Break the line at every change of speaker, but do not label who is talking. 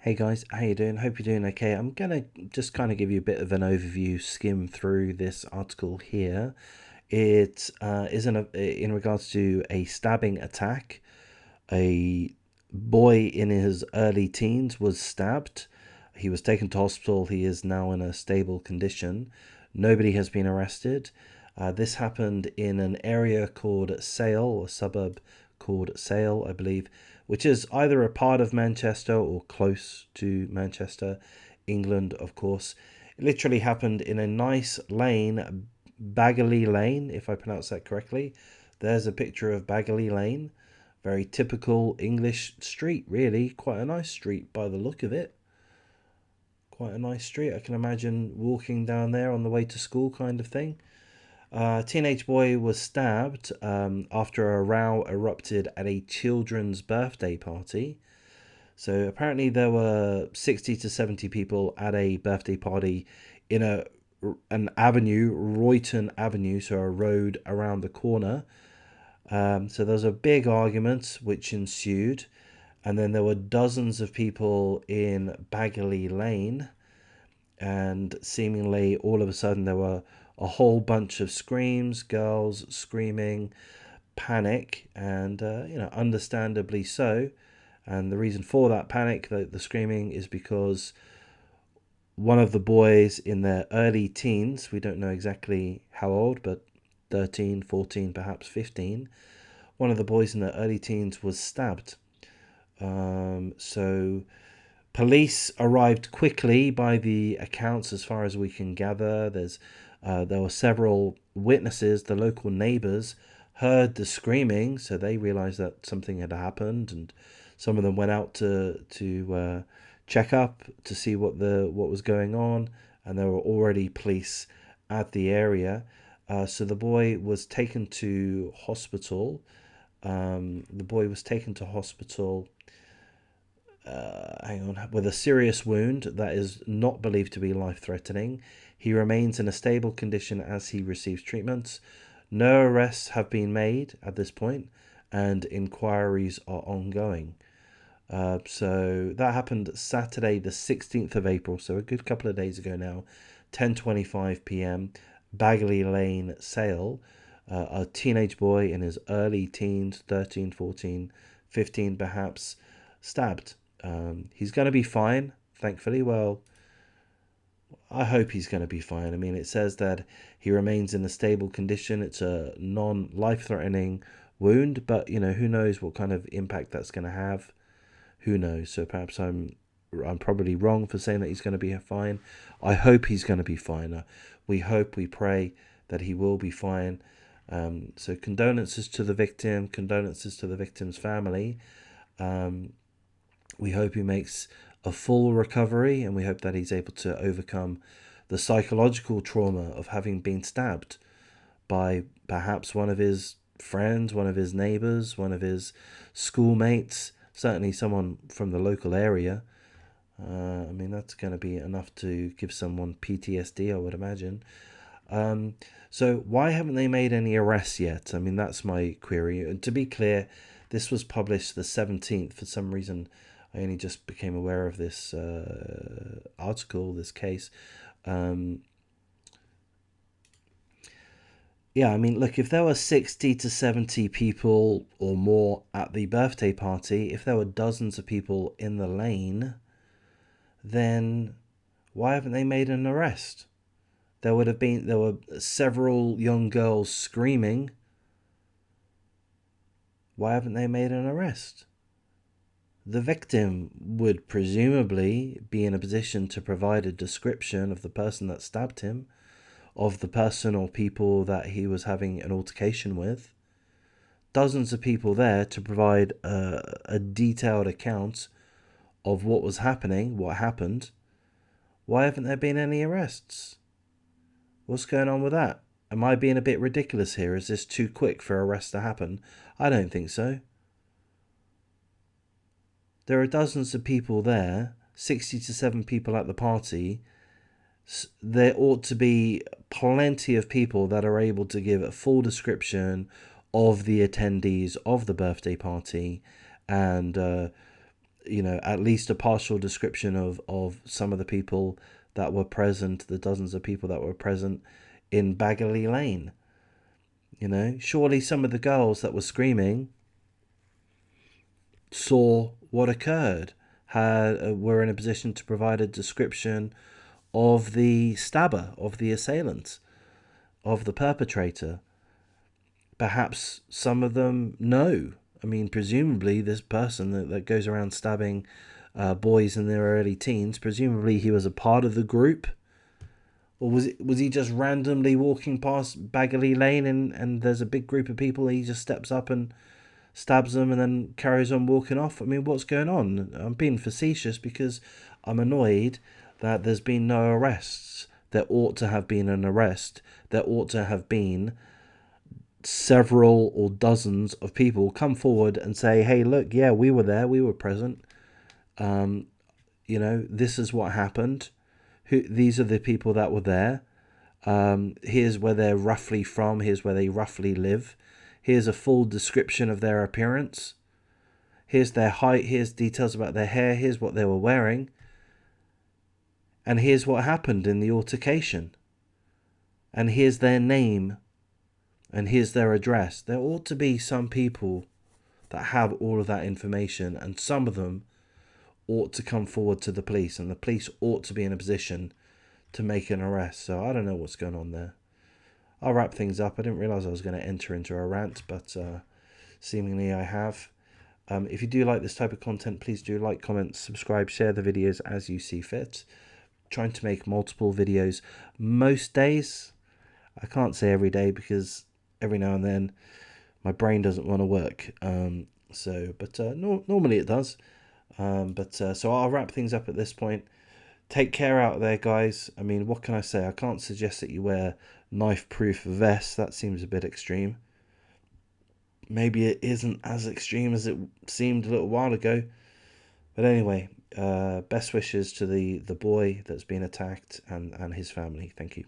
Hey guys, how you doing? Hope you're doing okay. I'm gonna just kind of give you a bit of an overview, skim through this article here. It is in regards to a stabbing attack. A boy in his early teens was stabbed. He was taken to hospital. He is now in a stable condition. Nobody has been arrested. This happened in an area called Sale, a suburb called Sale, I believe, which is either a part of Manchester or close to Manchester, England, of course. It literally happened in a nice lane, Bagley Lane, if I pronounce that correctly. There's a picture of Bagley Lane. Very typical English street, really. Quite a nice street by the look of it. Quite a nice street. I can imagine walking down there on the way to school, kind of thing. A teenage boy was stabbed after a row erupted at a children's birthday party. So apparently there were 60 to 70 people at a birthday party in an avenue, Royton Avenue, so a road around the corner. So there was a big argument which ensued, and then there were dozens of people in Bagley Lane, and seemingly all of a sudden there were a whole bunch of screams, girls screaming, panic, and understandably so. And the reason for that panic, the screaming, is because one of the boys in their early teens, we don't know exactly how old, but 13, 14, perhaps 15, one of the boys in their early teens was stabbed. So police arrived quickly by the accounts as far as we can gather. There were several witnesses, the local neighbours heard the screaming, so they realised that something had happened, and some of them went out to check up to see what was going on, and there were already police at the area. So the boy was taken to hospital. The boy was taken to hospital. Hang on, with a serious wound that is not believed to be life-threatening. He remains in a stable condition as he receives treatment. No arrests have been made at this point, and inquiries are ongoing. So that happened Saturday, the 16th of April, so a good couple of days ago now, 10:25 p.m. Bagley Lane, Sale. A teenage boy in his early teens, 13, 14, 15 perhaps, stabbed. He's going to be fine, thankfully. Well, I hope he's going to be fine. I mean, it says that he remains in a stable condition. It's a non-life-threatening wound, but who knows what kind of impact that's going to have. Who knows? So perhaps I'm probably wrong for saying that he's going to be fine. I hope he's going to be fine. We hope, we pray that he will be fine. So condolences to the victim, condolences to the victim's family. We hope he makes a full recovery, and we hope that he's able to overcome the psychological trauma of having been stabbed by perhaps one of his friends, one of his neighbours, one of his schoolmates, certainly someone from the local area. I mean, that's going to be enough to give someone PTSD, I would imagine. So why haven't they made any arrests yet? I mean, that's my query. And to be clear, this was published the 17th. For some reason, I only just became aware of this article, this case. Yeah, I mean, look, if there were 60 to 70 people or more at the birthday party, if there were dozens of people in the lane, then why haven't they made an arrest? There were several young girls screaming. Why haven't they made an arrest? The victim would presumably be in a position to provide a description of the person that stabbed him, of the person or people that he was having an altercation with. Dozens of people there to provide a detailed account of what was happening, what happened. Why haven't there been any arrests? What's going on with that? Am I being a bit ridiculous here? Is this too quick for arrests to happen? I don't think so. There are dozens of people there, 60 to 7 people at the party. There ought to be plenty of people that are able to give a full description of the attendees of the birthday party and you know, at least a partial description of some of the people that were present, the dozens of people that were present in Baggerly Lane. You know, surely some of the girls that were screaming saw what occurred, were in a position to provide a description of the stabber, of the assailant, of the perpetrator. Perhaps some of them know. I mean, presumably this person that goes around stabbing boys in their early teens, presumably he was a part of the group. Or was he just randomly walking past Baggerly Lane and there's a big group of people and he just steps up and stabs them and then carries on walking off? I mean, what's going on? I'm being facetious because I'm annoyed that there's been no arrests. There ought to have been an arrest. There ought to have been several or dozens of people come forward and say, hey, look, yeah, we were there, we were present. You know, this is what happened. These are the people that were there. Here's where they're roughly from. Here's where they roughly live. Here's a full description of their appearance. Here's their height. Here's details about their hair. Here's what they were wearing. And here's what happened in the altercation. And here's their name. And here's their address. There ought to be some people that have all of that information, and some of them ought to come forward to the police, and the police ought to be in a position to make an arrest. So I don't know what's going on there. I'll wrap things up. I didn't realise I was going to enter into a rant, but seemingly I have. If you do like this type of content, please do like, comment, subscribe, share the videos as you see fit. Trying to make multiple videos most days. I can't say every day because every now and then my brain doesn't want to work. Normally it does. So I'll wrap things up at this point. Take care out there, guys. I mean, what can I say? I can't suggest that you wear knife-proof vests. That seems a bit extreme. Maybe it isn't as extreme as it seemed a little while ago. But anyway, best wishes to the boy that's been attacked and his family. Thank you.